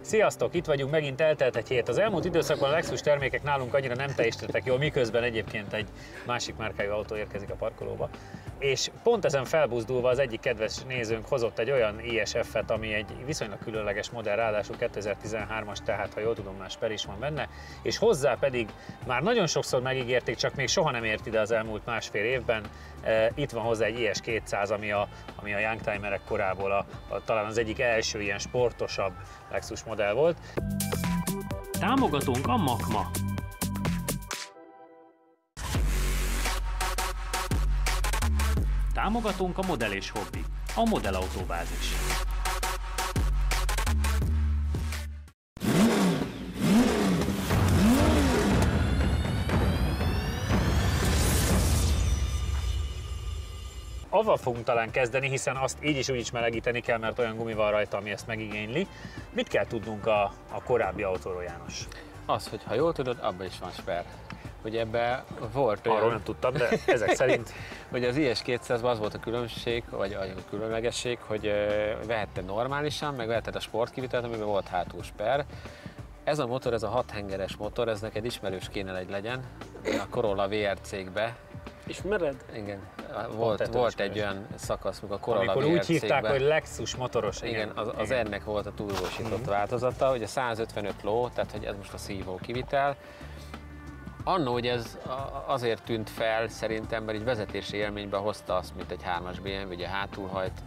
Sziasztok, itt vagyunk, megint eltelt egy hét. Az elmúlt időszakban a Lexus termékek nálunk annyira nem teljesítettek jól, miközben egyébként egy másik márkájú autó érkezik a parkolóba. És pont ezen felbuzdulva az egyik kedves nézőnk hozott egy olyan ISF-et, ami egy viszonylag különleges modell, ráadásul 2013-as, tehát ha jól tudom, már Sper is van benne, és hozzá pedig már nagyon sokszor megígérték, csak még soha nem ért ide az elmúlt másfél évben. Itt van hozzá egy IS200, ami a Youngtimerek korából talán az egyik első ilyen sportosabb Lexus modell volt. Támogatónk a Makma. Támogatónk a Modell és Hobby, a Modellautóbázis. Avval fogunk talán kezdeni, hiszen azt így is úgy is melegíteni kell, mert olyan gumi van rajta, ami ezt megigényli. Mit kell tudnunk a korábbi autóról, János? Az, hogy ha jól tudod, abban is van Sper. Ugye ebben volt olyan... Arról nem tudtam, de ezek szerint... Hogy az IS200-ban az volt a különbség, vagy a különlegesség, hogy vehetted normálisan, meg vehetted a sportkivitelt, amiben volt hátul Sper. Ez a motor, ez a 6 hengeres motor, ez neked ismerős kéne legyen. A Corolla VRC-kbe. Ismered? Igen. Volt egy olyan szakasz, amikor a Corolla amikor úgy hívták, hogy Lexus motoros. Igen, az ennek volt a turbósított változata, ugye 155 ló, tehát hogy ez most a szívó kivitel. Annó, hogy ez azért tűnt fel szerintem, mert egy vezetési élményben hozta azt, mint egy 3-as BMW, ugye hátulhajt,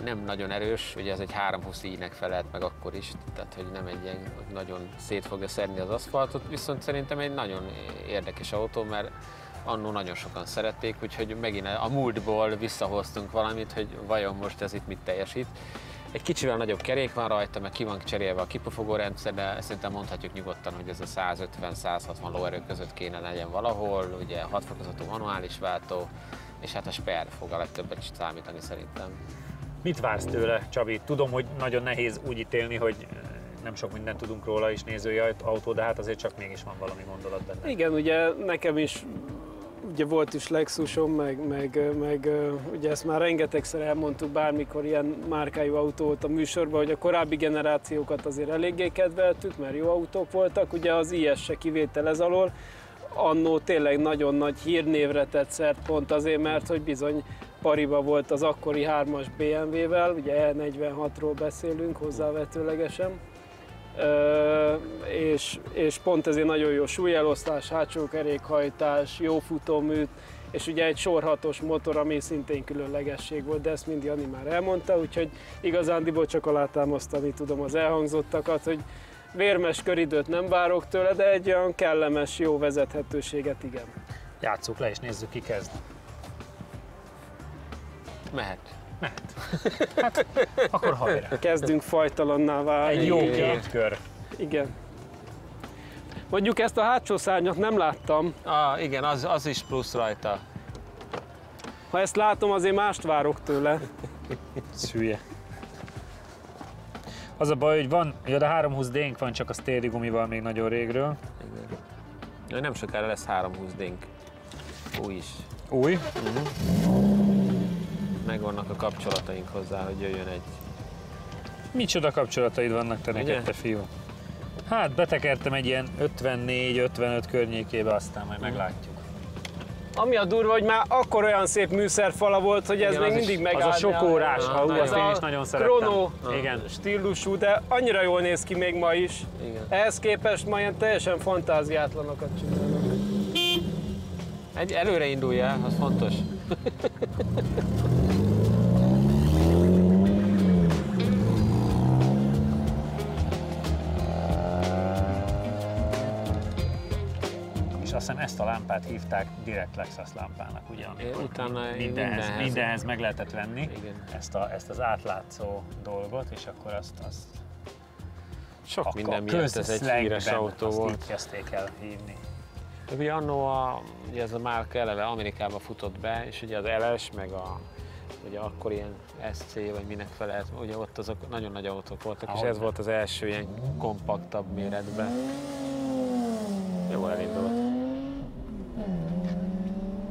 nem nagyon erős, ugye ez egy 320i-nek felelt meg akkor is, tehát hogy nem egy ilyen nagyon szét fogja szedni az aszfaltot, viszont szerintem egy nagyon érdekes autó, mert annó nagyon sokan szerették, úgyhogy megint a múltból visszahoztunk valamit, hogy vajon most ez itt mit teljesít. Egy kicsivel nagyobb kerék van rajta, meg ki van cserélve a kipufogó rendszer, de szerintem mondhatjuk nyugodtan, hogy ez a 150-160 lóerő között kéne legyen valahol, ugye 6 fokozatú manuális váltó, és hát a Sper fog a legtöbbet is számítani szerintem. Mit vársz tőle, Csabi? Tudom, hogy nagyon nehéz úgy ítélni, hogy nem sok mindent tudunk róla is nézői autó, de hát azért csak mégis van valami gondolat benne. Igen, ugye nekem is ugye volt is Lexusom, meg ugye ezt már rengetegszer elmondtuk bármikor ilyen márkájú autó volt a műsorban, hogy a korábbi generációkat azért eléggé kedveltük, mert jó autók voltak, ugye az IS se kivétel ez alól. Annó tényleg nagyon nagy hírnévre tett szert pont azért, mert hogy bizony pariba volt az akkori 3-as BMW-vel, ugye E46-ról beszélünk hozzávetőlegesen. És pont ezért nagyon jó súlyelosztás, hátsó kerékhajtás, jó futómű, és ugye egy sor 6-os motor, ami szintén különlegesség volt, de ezt mind Jani már elmondta, úgyhogy igazándiból csak alátámasztani tudom az elhangzottakat, hogy vérmes köridőt nem várok tőle, de egy olyan kellemes, jó vezethetőséget igen. Játsszuk le és nézzük, ki kezd. Mehet. Hát, akkor hajrá. Kezdünk fajtalanná válni. Egy jó két kör. Igen. Mondjuk ezt a hátsó szárnyat nem láttam. Igen, az is plusz rajta. Ha ezt látom, azért mást várok tőle. Szülye. Az a baj, hogy van, ja, de 320D-nk van, csak a téli gumival még nagyon régről. Igen. Nem sokára lesz 320D-nk. Új is. Új? Megvannak a kapcsolataink hozzá, hogy jöjjön egy... Micsoda kapcsolataid vannak te neked, te fiú? Hát betekertem egy ilyen 54-55 környékébe, aztán majd meglátjuk. Ami a durva, hogy már akkor olyan szép műszerfala volt, hogy ez még mindig megállni. Az a sok órás, azt én is nagyon szerettem. Chrono igen. stílusú, de annyira jól néz ki még ma is. Igen. Ehhez képest ma ilyen teljesen fantáziátlanokat csinálnak. Egy előre indulja, az fontos. És azt hiszem ezt a lámpát hívták direkt Lexus lámpának, ugye? Utána mindenhez meg lehetett venni. Igen. Ezt az átlátszó dolgot, és akkor azt sok minden miatt ez egy híres autó volt. Így kezdték el hívni. De ugye annó ugye ez a márka eleve Amerikába futott be, és ugye az LS, meg ugye akkor ilyen SC, vagy minek felelt, ugye ott azok nagyon nagy autók voltak, és ez volt az első ilyen kompaktabb méretben. Jól elindult.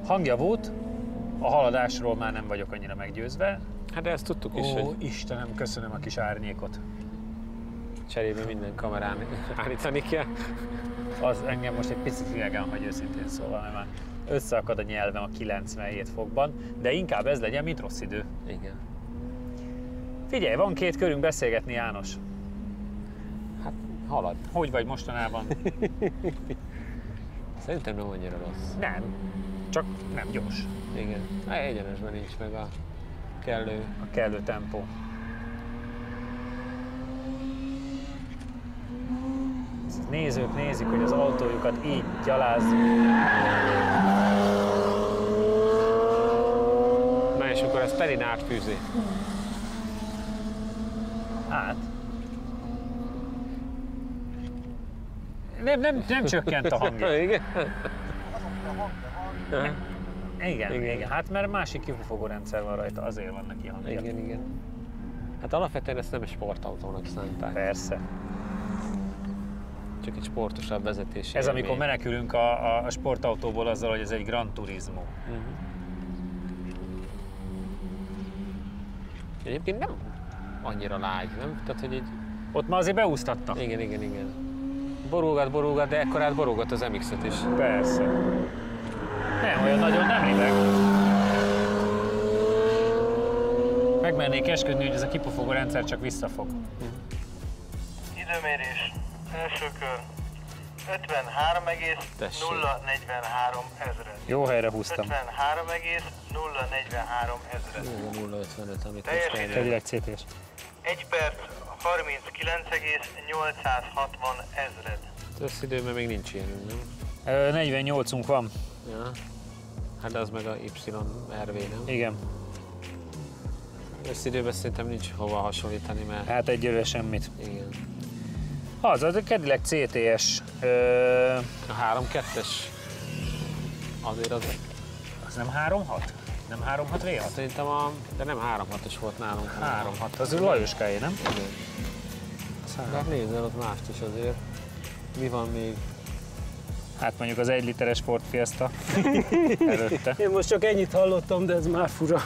Hangjavút, a haladásról már nem vagyok annyira meggyőzve. Hát de ezt tudtuk is, hogy... Istenem, köszönöm a kis árnyékot. cserébe minden kamerán állítani kell. Az engem most egy picit idegen hagy őszintén szólva, mert már összeakad a nyelvem a 97 fokban, de inkább ez legyen, mint rossz idő. Igen. Figyelj, van 2 körünk beszélgetni, János. Hát halad. Hogy vagy mostanában? Szerintem nem annyira rossz. Nem, csak nem gyors. Igen. Egyenesben nincs meg a kellő. A kellő tempó. Nézők nézik, hogy az autójukat így gyalázzuk. Na és akkor ez Perin átfűzi. Hát. Nem csökkent a hangja. Igen. Igen, igen. Hát mert másik kifogó rendszer van rajta, azért van neki hangja. Igen, igen. Hát alapvetően ezt nem egy sportautónak szánták. Persze. Csak egy sportosabb vezetési Ez élmény. amikor menekülünk a sportautóból azzal, hogy ez egy Gran Turismo. Egyébként nem annyira lágy, nem? Tehát, hogy egy... Ott már azért beúsztattak. Igen, igen, igen. Borulgat, de ekkorát borulgat az MX-et is. Persze. Nem, olyan nagyon nem rideg. Megmernék esküdni, hogy ez a kipufogó rendszer csak visszafog. Időmérés. Első kör. 53,043 ezred. Jó helyre húztam. 53,043 ezred. 0,55, amit Teljes most idő. Kedileg CT-s. 1 perc 39,860 ezred. Összidőben még nincs ilyen, nem? 48-unk van. Ja. Hát az meg a YRV, nem? Igen. Összidőben szerintem nincs hova hasonlítani, mert... Hát egyelőre semmit. Igen. Az a Cadillac CTS. A 3.2-es azért az... Az nem 3.6? Nem 3.6 V6? Szerintem de nem 3.6-os volt nálunk. 3.6, az ő Lajoskáé, nem? Igen. De hát nézzel, ott mást is azért. Mi van még? Hát mondjuk az 1 literes Ford Fiesta előtte. Én most csak ennyit hallottam, de ez már fura.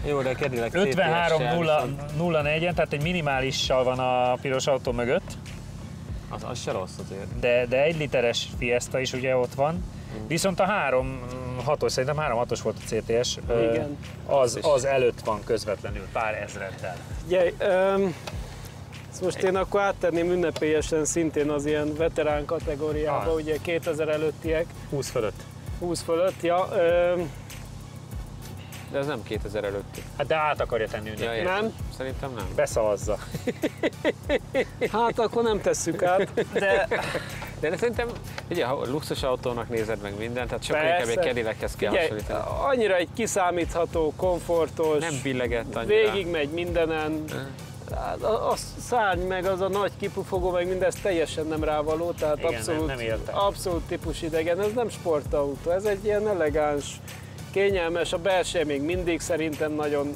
Jó, de a Cadillac 53.041-en, tehát egy minimálissal van a piros autó mögött, Az se rossz azért. de 1 literes Fiesta is ugye ott van. Viszont a 3.6-os, szerintem 3.6-os volt a CTS, Igen. az előtt van közvetlenül, pár ezreddel. Ugye, ezt most én akkor áttenném ünnepélyesen szintén az ilyen veterán kategóriába, ugye 2000 előttiek, 20 fölött. 20 fölött, ja. De ez nem 2000 előtti. Hát de át akarja tenni ünnepélyesen. értem. Nem? Szerintem nem. Beszavazza. Hát akkor nem tesszük át, De szerintem, ugye, ha luxus autónak nézed meg mindent, tehát sokkal Persze. inkább egy Cadillachez kell Figyelj, hasonlítani. annyira egy kiszámítható, komfortos, Nem billegett annyira. végigmegy mindenen. A szárny meg az a nagy kipufogó, meg mindez teljesen nem rávaló, tehát Igen, abszolút, nem értem. abszolút típusidegen. Ez nem sportautó, ez egy ilyen elegáns, kényelmes, a belseje még mindig szerintem nagyon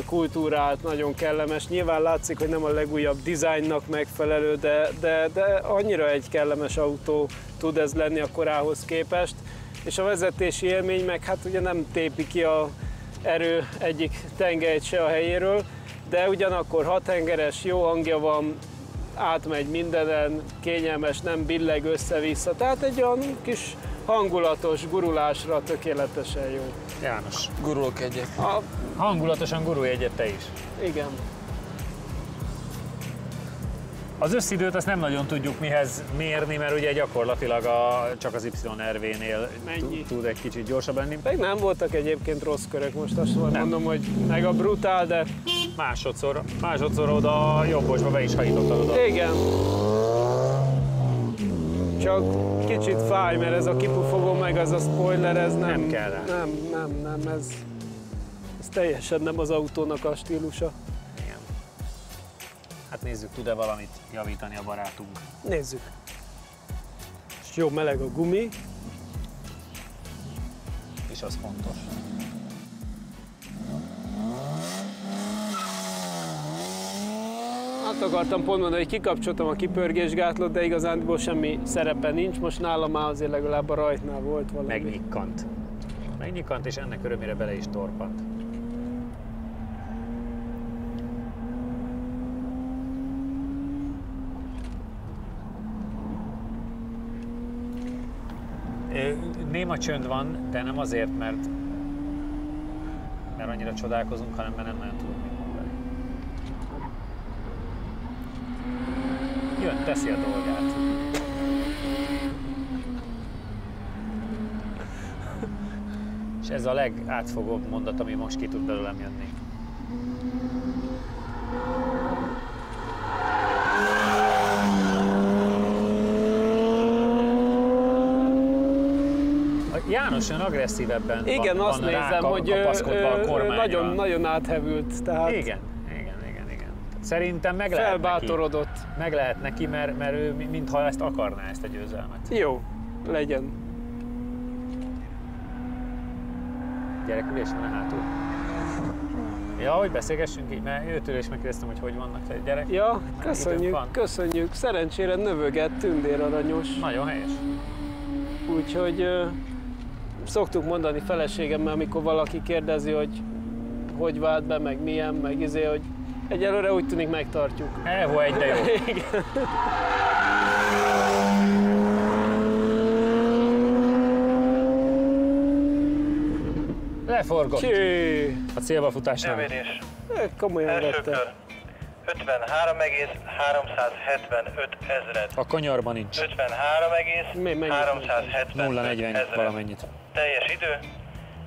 kultúrált, nagyon kellemes. Nyilván látszik, hogy nem a legújabb dizájnnak megfelelő, de annyira egy kellemes autó tud ez lenni a korához képest. És a vezetési élmény meg hát ugye nem tépi ki a erő egyik tengelyt se a helyéről, de ugyanakkor 6 hengeres, jó hangja van, átmegy mindenen, kényelmes, nem billeg össze-vissza. Tehát egy olyan kis hangulatos gurulásra tökéletesen jó. János. Gurulok egyet. Hangulatosan gurulj egyet te is. Igen. Az összidőt azt nem nagyon tudjuk mihez mérni, mert ugye gyakorlatilag csak az YRV-nél Mennyi? tud egy kicsit gyorsabb lenni. Meg nem voltak egyébként rossz körök, most azt mondom, hogy meg a brutál, de Másodszor oda jobbosba be is hajítottad oda. igen. Csak kicsit fáj, mert ez a kipufogó meg az a spoiler, ez Nem kell rá. Nem, ez teljesen nem az autónak a stílusa. Igen. Hát nézzük, tud-e valamit javítani a barátunk. Nézzük. És jó meleg a gumi. És az fontos. Azt akartam pont mondani, hogy kikapcsoltam a kipörgésgátlót, de igazándiból semmi szerepe nincs. Most nálam már azért legalább a rajtnál volt valami. Megnyikkant. Megnyikkant, és ennek örömére bele is torpant. néma csönd van, de nem azért, mert annyira csodálkozunk, hanem mert nem nagyon tudunk mit mondani. Jön, teszi a dolgát. És ez a legátfogóbb mondat, ami most ki tud belőlem jönni. János ön agresszívebben Igen, van azt nézem, hogy nagyon áthevült. Tehát igen. Szerintem meg lehet felbátorodott. neki. Meg lehet neki, mert ő mintha ezt akarná, ezt a győzelmet. Jó, legyen. Gyerekülés van a hátul? Ja, hogy beszélgessünk így, mert őtől is megkérdeztem, hogy vannak te gyerek. Ja, Időnk van. köszönjük. Szerencsére növöget, tündéraranyos. Nagyon helyes. Úgyhogy szoktuk mondani feleségemmel, amikor valaki kérdezi, hogy vált be, meg milyen, meg hogy egyelőre úgy tűnik megtartjuk. Elhó egy, de jó. Igen. Leforgott. Cső. A célba futásnál. Elvérés. Komolyan Első vette. kör. 53,375 ezred. A kanyarban nincs. 53,375 0,40 ezred. valamennyit. Teljes idő.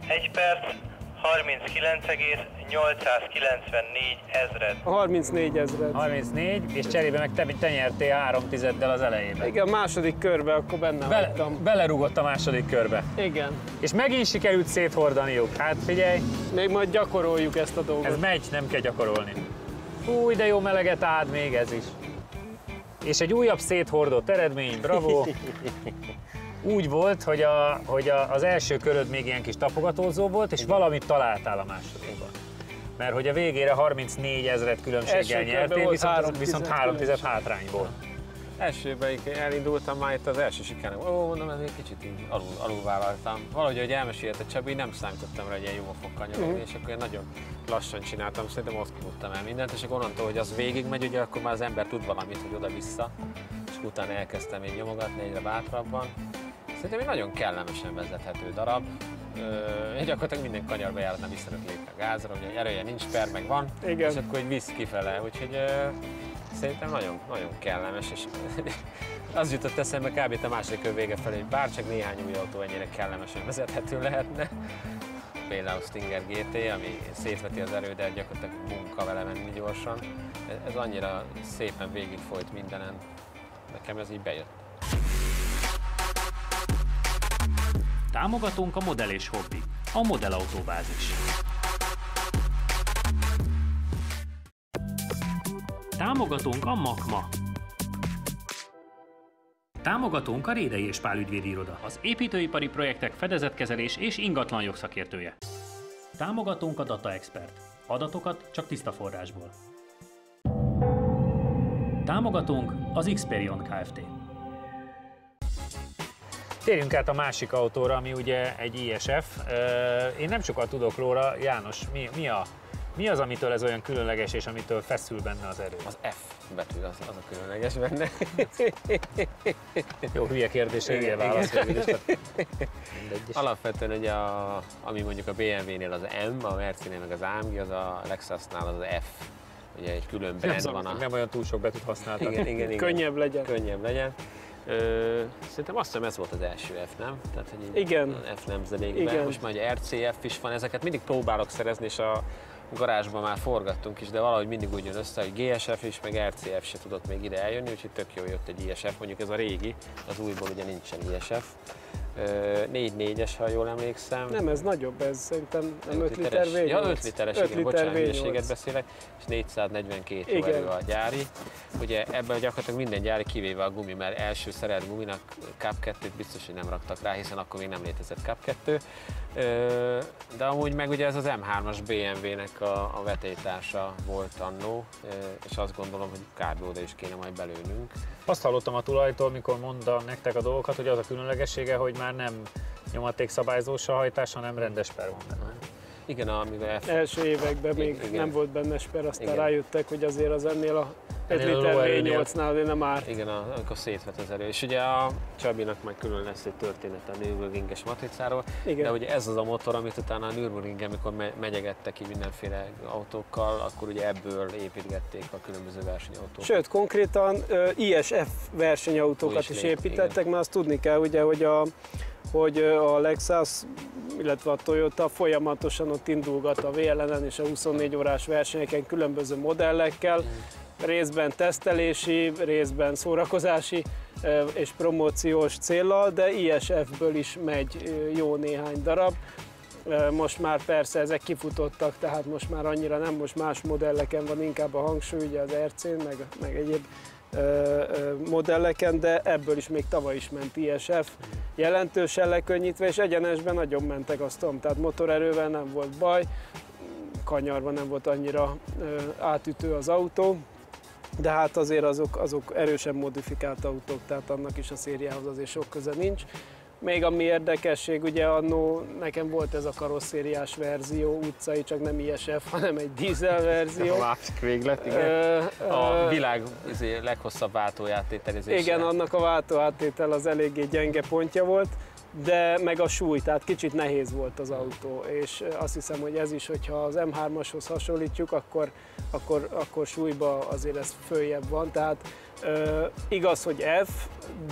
1 perc. 39,894 ezred. 34 000. 34, és cserébe meg te nyertél 3 tizeddel az elejében. Igen, második körbe akkor benne hagytam. Belerúgott a második körbe. Igen. És megint sikerült széthordaniuk. Hát figyelj, Még majd gyakoroljuk ezt a dolgot. ez megy, nem kell gyakorolni. Új, de jó meleget ad még ez is. És egy újabb széthordott eredmény, bravo! Úgy volt, hogy az első köröd még ilyen kis tapogatózó volt, és valamit találtál a másodikban. Mert hogy a végére 34 000 különbséggel Első körben nyertél, volt viszont 3 3 hátrányból. Elsőben elindultam már itt az első sikernek. Mondom, ez egy kicsit így alulvállaltam. Valahogy, hogy elmesélte Csabi, nem számítottam rá, hogy ilyen jól fog kanyarodni, és akkor én nagyon lassan csináltam, szerintem azt tudtam el mindent, és akkor onnantól, hogy az végigmegy, ugye akkor már az ember tud valamit, hogy oda-vissza, és utána elkezdtem én nyomogatni egyre bátrabban. Szerintem egy nagyon kellemesen vezethető darab. Gyakorlatilag minden kanyarba járatnám vissza lépni a gázra, hogy ereje nincs, per meg van, Igen. és akkor egy visz kifele, úgyhogy szerintem nagyon, nagyon kellemes, és az jutott eszembe kb. A második kör vége felé, hogy bárcsak néhány új autó ennyire kellemesen vezethető lehetne. Például Stinger GT, ami szétveti az erődet, gyakorlatilag munka vele menni gyorsan. Ez annyira szépen végigfolyt mindenen, nekem ez így bejött. Támogatónk a Model és Hobby, a modellautóbázis. Támogatónk a Makma. Támogatónk a Rédei és Pál ügyvédi iroda, az építőipari projektek fedezetkezelés és ingatlan jogszakértője. Támogatónk a Data Expert. Adatokat csak tiszta forrásból. Támogatónk az Xperion Kft. Térjünk át a másik autóra, ami ugye egy ISF. Én nem sokat tudok róla. János, mi az, amitől ez olyan különleges, és amitől feszül benne az erő? Az F betű az a különleges benne. Jó, hülye kérdés, hülye válasz. Alapvetően ugye ami mondjuk a BMW-nél az M, a Mercinél meg az AMG, az a Lexusnál az F. Ugye egy külön brand van. Nem olyan túl sok betűt használtak. Igen. Könnyebb legyen. Könnyebb legyen. Szerintem azt hiszem ez volt az első F, nem? Tehát, hogy Igen. F nemzedékben. Igen. Most már ugye RCF is van, ezeket mindig próbálok szerezni, és a garázsban már forgattunk is, de valahogy mindig úgy jön össze, hogy GSF is, meg RCF se tudott még ide eljönni, úgyhogy tök jó jött egy ISF, mondjuk ez a régi, az újból ugye nincsen ISF. 4.4-es, ha jól emlékszem. Nem, ez nagyobb, ez szerintem nem 5 liter V8. Ja, 5 literes, 5 igen, liter bocsánat, V8. hülyeséget beszélek, és 442 Igen. lóerő a gyári. Ugye ebben gyakorlatilag minden gyári kivéve a gumi, mert első szerelt guminak Cup 2-t biztos, hogy nem raktak rá, hiszen akkor még nem létezett Cup 2. De amúgy meg ugye ez az M3-as BMW-nek a vetélytársa volt annó, és azt gondolom, hogy kb. Oda is kéne majd belőnünk. Azt hallottam a tulajtól, mikor mondta nektek a dolgokat, hogy az a különlegessége, hogy már nem nyomatékszabályzós a hajtás, hanem rendes per van benne. Igen, amivel Első években még igen. nem volt benne sper, aztán Igen. rájöttek, hogy azért az ennél 5 Ennél a liter lóerőnél. V8-nál nem árt. Igen, amikor szétvet az erő. És ugye a Csabinak meg külön lesz egy történet a Nürburgringes matricáról, Igen. de ugye ez az a motor, amit utána a Nürburgringen, amikor megyegettek ki mindenféle autókkal, akkor ugye ebből építgették a különböző versenyautókat. Sőt, konkrétan ISF versenyautókat Is is lép, építettek, mert azt tudni kell, ugye, hogy a Lexus, illetve a Toyota folyamatosan ott indulgat a VLN-en és a 24 órás versenyeken különböző modellekkel, részben tesztelési, részben szórakozási és promóciós céllal, de ISF-ből is megy jó néhány darab. Most már persze ezek kifutottak, tehát most már annyira nem, most más modelleken van inkább a hangsúly, ugye az RC-n, meg egyéb modelleken, de ebből is még tavaly is ment ISF, jelentősen lekönnyítve, és egyenesben nagyon mentek, azt tudom, tehát motorerővel nem volt baj, kanyarban nem volt annyira átütő az autó, de hát azért azok erősen modifikált autók, tehát annak is a szériához azért sok köze nincs. Még ami érdekesség, ugye annó nekem volt ez a karosszériás verzió, utcai, csak nem ISF, hanem egy dízel verzió. A másik véglet, igen. A világ leghosszabb váltójátételizése. Igen, annak a váltóáttétel az eléggé gyenge pontja volt, de meg a súly, tehát kicsit nehéz volt az autó, és azt hiszem, hogy ez is, hogyha az M3-ashoz hasonlítjuk, akkor súlyba azért ez följebb van, tehát igaz, hogy F,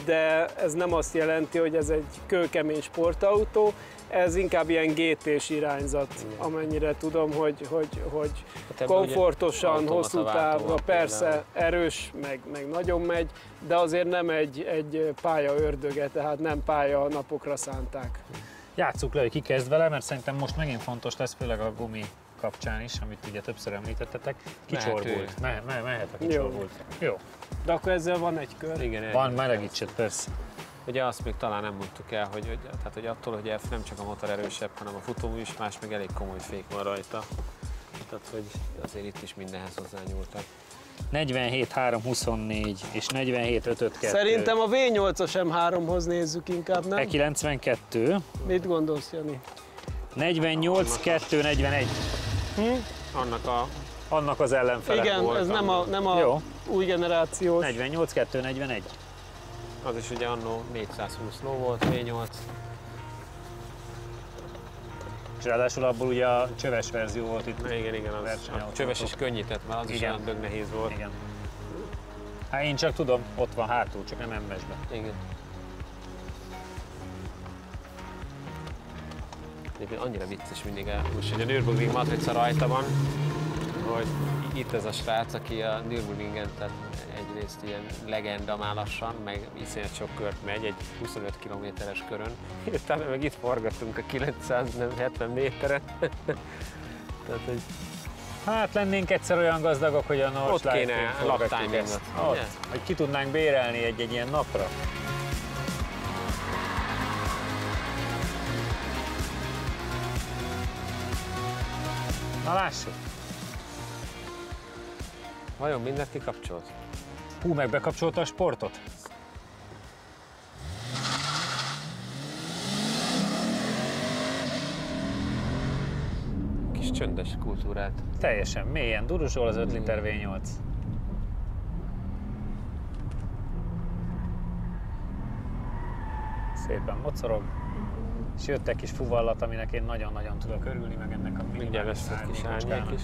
de ez nem azt jelenti, hogy ez egy kőkemény sportautó, ez inkább ilyen GT-s irányzat, amennyire tudom, hogy Hát komfortosan, hosszú távra, persze erős, meg nagyon megy, de azért nem egy pálya ördöge, tehát nem pálya napokra szánták. Játsszuk le, hogy ki kezd vele, mert szerintem most megint fontos lesz, főleg a gumi kapcsán is, amit ugye többször említettetek. Kicsorbult. Mehet a kicsorbult. Jó. De akkor ezzel van egy kör. Igen, Van, melegítsed, persze. ugye azt még talán nem mondtuk el, hogy attól, hogy F nem csak a motor erősebb, hanem a futómű is más, meg elég komoly fék van rajta. Tehát, hogy azért itt is mindenhez hozzányúltak. 47-3-24 és 47-5-5-2. Szerintem a V8-as M3-hoz nézzük inkább, nem? E92. Mit gondolsz, Jani? 48-2-41. Annak az ellenfele. Igen, volt ez nem a Jó. új generációs. 48-2-41. Az is ugye annó 420 ló volt, V8. És ráadásul abból ugye a csöves verzió volt itt. Igen, az versenyautók. csöves is könnyített, mert az is Igen. olyan dög nehéz volt. Igen. Hát én csak tudom, ott van hátul, csak nem MS-ben. Igen. Egyébként annyira vicces mindig, most hogy a Nürburgring matrica rajta van, hogy itt ez a srác, aki a Nürburgringen, tehát egyrészt ilyen legenda már lassan, meg iszonyat sok kört megy, egy 25 kilométeres körön, és utána meg itt forgatunk a 970 méteren. Tehát, hogy Hát lennénk egyszer olyan gazdagok, hogy a ott Nordschleife kéne forgatjuk laptimingot. ezt. ugye? Ott, hogy ki tudnánk bérelni egy ilyen napra. Na lássuk. Vajon mindent kikapcsolt? Hú, meg bekapcsolta a sportot? Kis csöndes kultúrát. Teljesen mélyen duruzsol az 5 liter V8. Szépen mocorog. És jött egy kis fuvallat, aminek én nagyon-nagyon tudok örülni, meg ennek a Mindjárt lesz egy kis árnyék árnyékocskának is.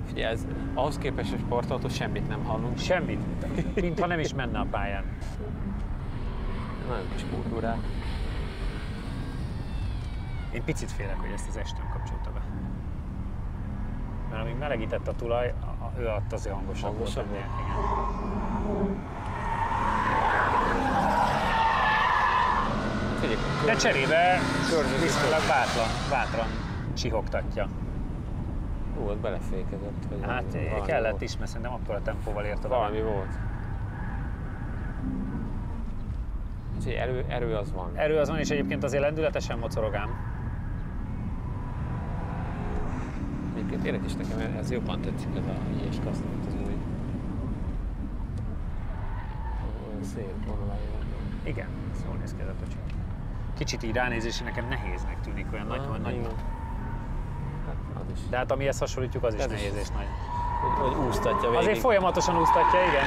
Figyelj, ez, ahhoz képest a sportautó semmit nem hallunk. Semmit, mintha nem is menne a pályán. Nagyon kis kultúrát. Én picit félek, hogy ezt az est nem kapcsolta be. Mert amíg melegített a tulaj, ő adta azért hangosabb volt. Hangosabb ennél. Figyelj, Igen. De cserébe viszonylag bátran csihogtatja. ott belefékezett. Vagy Hát valami kellett volt. is, mert szerintem akkora tempóval ért oda. Valami volt. Úgyhogy erő az van. Erő az van, és egyébként azért lendületesen mocorogám. Egyébként érdekes nekem, ez jobban tetszik ez a ilyes kaszt, mint az új. Olyan szép vonalai vannak. Igen, ez jól néz ki ez a kocsi. Kicsit így ránézés nekem nehéznek tűnik, olyan nagy. Hát az is. De hát amihez hasonlítjuk, az is Ez is. nehéz és nagy. hogy úsztatja végig. Azért folyamatosan úsztatja, igen.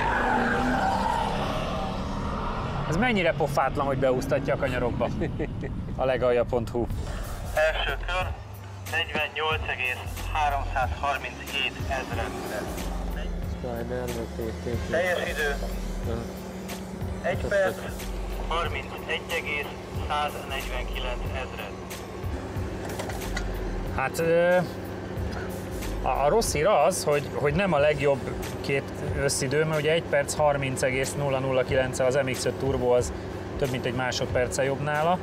Ez mennyire pofátlan, hogy beúsztatja a kanyarokba. A legalja.hu. Első kör 48,337 ezred. Teljes idő 1 perc 31,149 ezred. Hát a rossz hír az, hogy nem a legjobb két összidő, mert ugye 1 perc 30,009 az MX-5 Turbo, az több mint egy másodperccel jobb nála.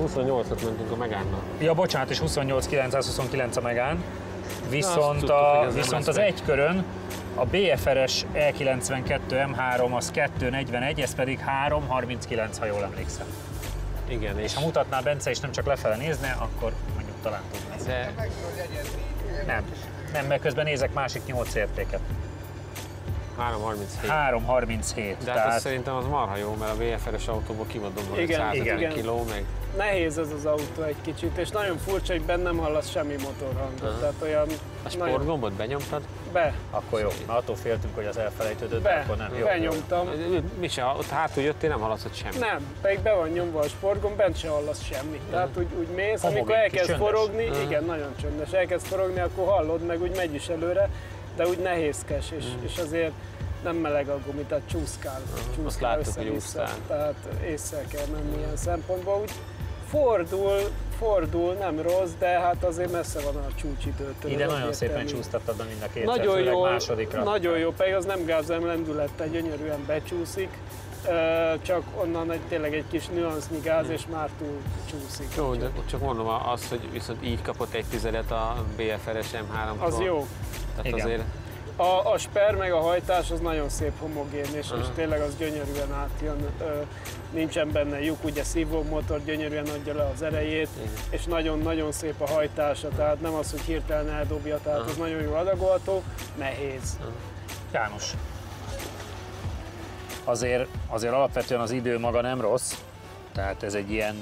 28-at mentünk a Megánnal. Ja, bocsánat, és 28,929 a Megán. Viszont, tudtuk, hogy viszont az egy körön a BFR-es E92 M3 az 2.41, ez pedig 3.39, ha jól emlékszem. Igen, És ha mutatná Bence és nem csak lefele nézne, akkor mondjuk talán tudná. de Nem, mert közben nézek másik 8 értéket. 3.37. 3.37. De hát az szerintem az marha jó, mert a VFR-es autóból ki van dobva Igen, 150 igen. kiló, meg Nehéz ez az autó egy kicsit, és nagyon furcsa, hogy bennem hallasz semmi motorhangot. Tehát olyan a sportgombot benyomtad? Akkor jó, mert attól féltünk, hogy az elfelejtődött, de akkor nem. Jó, benyomtam. Mi se, ott hátul jöttél, nem hallatszott semmi. Nem, pedig be van nyomva a sportgomb, bent se hallasz semmit. Tehát úgy mész, Homogén, amikor elkezd kis csöndes. forogni, igen, nagyon csöndes, elkezd forogni, akkor hallod, meg úgy megy is előre, de úgy nehézkes, és azért nem meleg a gumi, tehát csúszkál láttuk, hogy össze-vissza. úsztál. Tehát észre kell menni ilyen szempontból. Úgy fordul, nem rossz, de hát azért messze van a csúcsidőtől. Ide ez nagyon szépen egyértelmű. csúsztattad a mind a kétszer, Nagyon főleg jó, másodikra. nagyon jó, pedig az nem gázem lendülettel gyönyörűen becsúszik, csak onnan tényleg egy kis nüansznyi gáz, és már túl csúszik. Jó, de csak mondom azt, hogy viszont így kapott egy tizedet a BFR-es M3-tól. Az jó. Tehát Igen. azért A sper meg a hajtás az nagyon szép homogén, és tényleg az gyönyörűen átjön. Nincsen benne lyuk, ugye szívómotor gyönyörűen adja le az erejét, és nagyon-nagyon szép a hajtása, tehát nem az, hogy hirtelen eldobja, tehát ez nagyon jó adagolható, nehéz. János. Azért alapvetően az idő maga nem rossz, tehát ez egy ilyen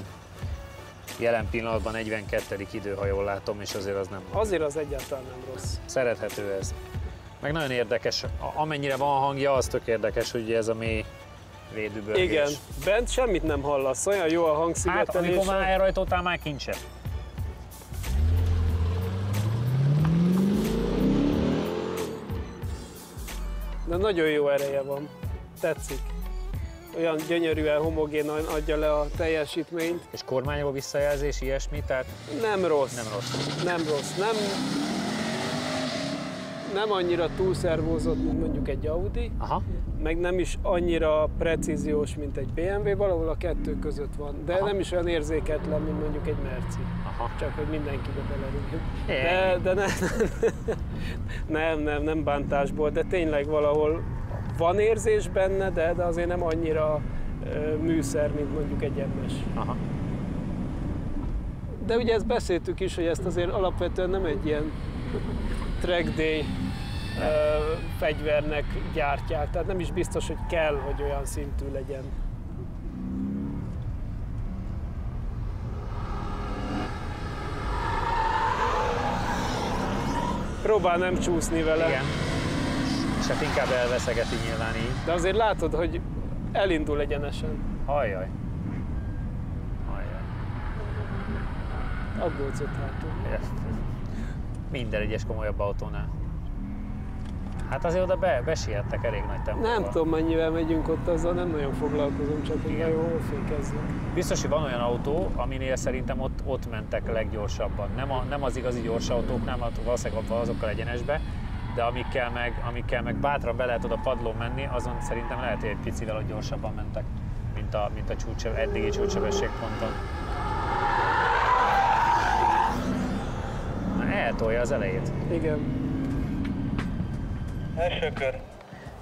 jelen pillanatban 42. idő, ha jól látom, és azért az nem Azért az egyáltalán nem rossz. szerethető ez. Meg nagyon érdekes, amennyire van hangja, az tök érdekes, hogy ez a mély védőbörgés. Igen, bent semmit nem hallasz, olyan jó a Hát hangszigetelés. amikor már elrajtoltál, már kincse. De nagyon jó ereje van, tetszik. Olyan gyönyörűen homogénan adja le a teljesítményt. És kormányról visszajelzés, ilyesmi, tehát Nem rossz. nem rossz. Nem rossz. Nem annyira túlszervózott, mint mondjuk egy Audi, Aha. meg nem is annyira precíziós, mint egy BMW, valahol a kettő között van. De Aha. nem is olyan érzéketlen, mint mondjuk egy Merci. Aha. Csak hogy mindenkibe belerúgjuk. É. De nem bántásból, de tényleg valahol van érzés benne, de azért nem annyira műszer, mint mondjuk egy MS. Aha. De ugye ezt beszéltük is, hogy ezt azért alapvetően nem egy ilyen track day fegyvernek gyártják, tehát nem is biztos, hogy kell, hogy olyan szintű legyen. Próbál nem csúszni vele, Igen. És hát inkább elveszegeti nyilván így. de azért látod, hogy elindul egyenesen. Hajjaj. Hajjaj. Aggódzott hátul. Minden egyes komolyabb autónál. Hát azért oda besiettek elég nagy tempóval. Nem tudom, mennyivel megyünk ott, azzal nem nagyon foglalkozom, csak hogy jól fékeznek. Biztos, hogy van olyan autó, aminél szerintem ott mentek leggyorsabban. Nem az igazi gyors autóknál, mert valószínűleg azokkal egyenesbe, de amikkel meg bátran be lehet oda padlón menni, azon szerintem lehet, hogy egy picivel ott gyorsabban mentek, mint a eddigi csúcssebességponton. Na, eltolja az elejét. Igen. Első kör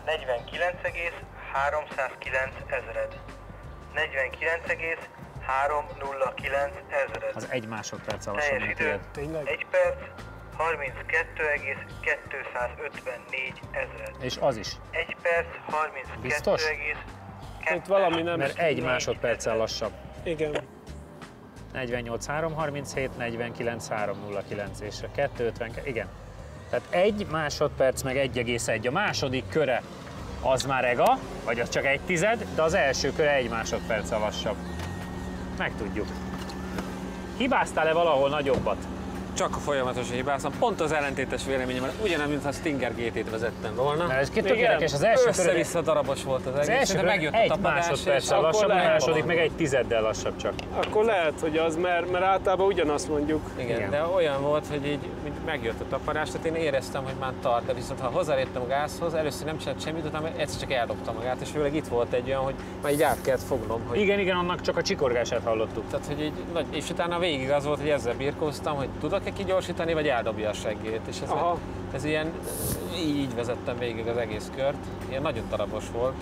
49,309 ezred. 49,309 ezred. Az 1 másodperc lassabb, Teljes mint idő ilyet. Tényleg? 1 perc 32,254 ezred. És az is. 1 perc Biztos? 32,254. Itt valami nem Mert 1 másodperccel lassabb. Igen. 48,337, 49,309 és a 2,50, igen. Tehát 1 másodperc meg 1,1. A második köre az már ega, vagy az csak 1/10, de az első köre 1 másodperccel lassabb. Megtudjuk. Hibáztál-e valahol nagyobbat? Csak a folyamatosan hibáztam. Pont az ellentétes véleményem, mert ugyanaz, mintha Stinger GT-t vezettem volna. Mert ez tök érdekes, az első körön össze-vissza darabos volt az egész, de megjött a 1 tapadás, másodperccel lassabb, a második meg 1/10-del lassabb csak. Akkor lehet, hogy az, mert általában ugyanazt mondjuk. Igen, de olyan volt, hogy így megjött a tapadás, tehát én éreztem, hogy már tart, de viszont ha hozzáléptem a gázhoz, először nem csinált semmit, utána egyszer csak eldobta magát, és főleg itt volt egy olyan, hogy már így át kellett fognom. Hogy... Igen, annak csak a csikorgását hallottuk. Tehát, hogy így, és utána végig az volt, hogy ezzel birkóztam, hogy tudok-e kigyorsítani, vagy eldobja a seggét. És ez ilyen, így vezettem végig az egész kört. Ilyen nagyon darabos volt.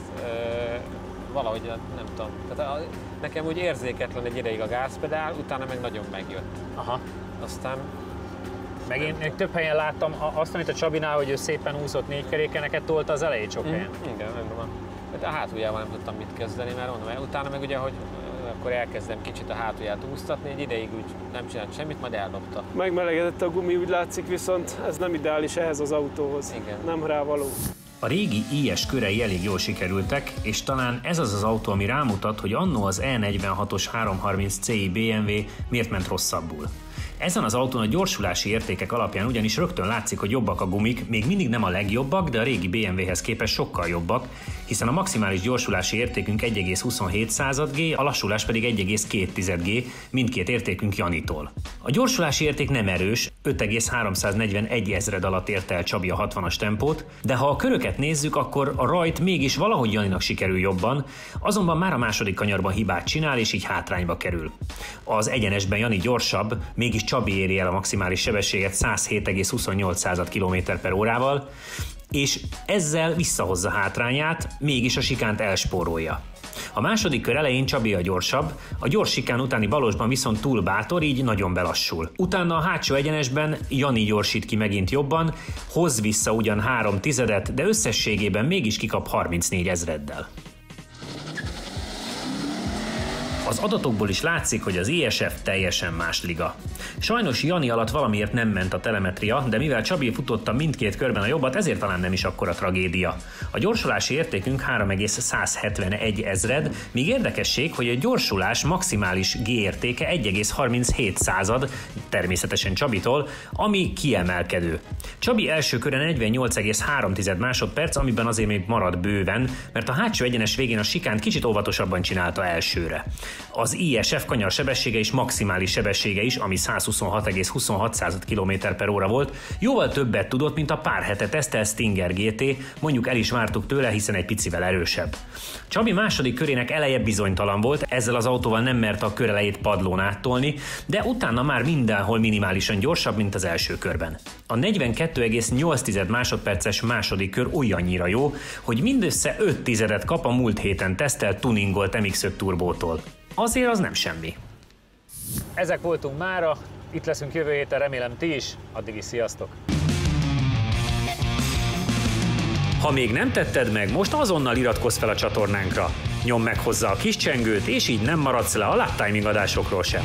Valahogy nem tudom. Tehát nekem úgy érzéketlen egy ideig a gázpedál, utána meg nagyon megjött. Aha. Aztán... Meg én több helyen láttam azt, amit a Csabinál, hogy ő szépen úszott 4 kerékeneket tolta az elejét sok helyen. Igen, nem tudom. De a hátuljával nem tudtam mit kezdeni, mert mondom, utána meg ugye, hogy akkor elkezdem kicsit a hátulját úsztatni, egy ideig úgy nem csinált semmit, majd eldobta. Megmelegedett a gumi, úgy látszik, viszont ez nem ideális ehhez az autóhoz. Igen. Nem rávaló. A régi IS körei elég jól sikerültek, és talán ez az az autó, ami rámutat, hogy annó az E46-os 330 Ci BMW miért ment rosszabbul. Ezen az autón a gyorsulási értékek alapján ugyanis rögtön látszik, hogy jobbak a gumik, még mindig nem a legjobbak, de a régi BMW-hez képest sokkal jobbak, hiszen a maximális gyorsulási értékünk 1,27 G, a lassulás pedig 1,2 G, mindkét értékünk Janitól. A gyorsulási érték nem erős, 5,341 ezred alatt érte el Csabi a 60-as tempót, de ha a köröket nézzük, akkor a rajt mégis valahogy Janinak sikerül jobban, azonban már a második kanyarban hibát csinál, és így hátrányba kerül. Az egyenesben Jani gyorsabb, mégis Csabi éri el a maximális sebességet 107,28 km/h-val, és ezzel visszahozza hátrányát, mégis a sikánt elspórolja. A második kör elején Csabi a gyorsabb, a gyors sikán utáni balosban viszont túl bátor, így nagyon belassul. Utána a hátsó egyenesben Jani gyorsít ki megint jobban, hoz vissza ugyan 0,3, de összességében mégis kikap 34 ezreddel. Az adatokból is látszik, hogy az ISF teljesen más liga. Sajnos Jani alatt valamiért nem ment a telemetria, de mivel Csabi futotta mindkét körben a jobbat, ezért talán nem is akkora tragédia. A gyorsulási értékünk 3,171 ezred, míg érdekesség, hogy a gyorsulás maximális G értéke 1,37, természetesen Csabitól, ami kiemelkedő. Csabi első köre 48,3 másodperc, amiben azért még marad bőven, mert a hátsó egyenes végén a sikánt kicsit óvatosabban csinálta elsőre. Az ISF kanyar sebessége és maximális sebessége is, ami 126,26 km/h volt, jóval többet tudott, mint a pár hete tesztelt Stinger GT, mondjuk el is vártuk tőle, hiszen egy picivel erősebb. Csabi második körének eleje bizonytalan volt, ezzel az autóval nem merte a kör elejét padlón áttolni, de utána már mindenhol minimálisan gyorsabb, mint az első körben. A 42,8 másodperces második kör olyannyira jó, hogy mindössze 5 tizedet kap a múlt héten tesztelt tuningolt MX-5 turbótól. Azért az nem semmi. Ezek voltunk mára, itt leszünk jövő héten, remélem ti is, addig is sziasztok! Ha még nem tetted meg, most azonnal iratkozz fel a csatornánkra. Nyomd meg hozzá a kis csengőt, és így nem maradsz le a Lap Timing adásokról sem.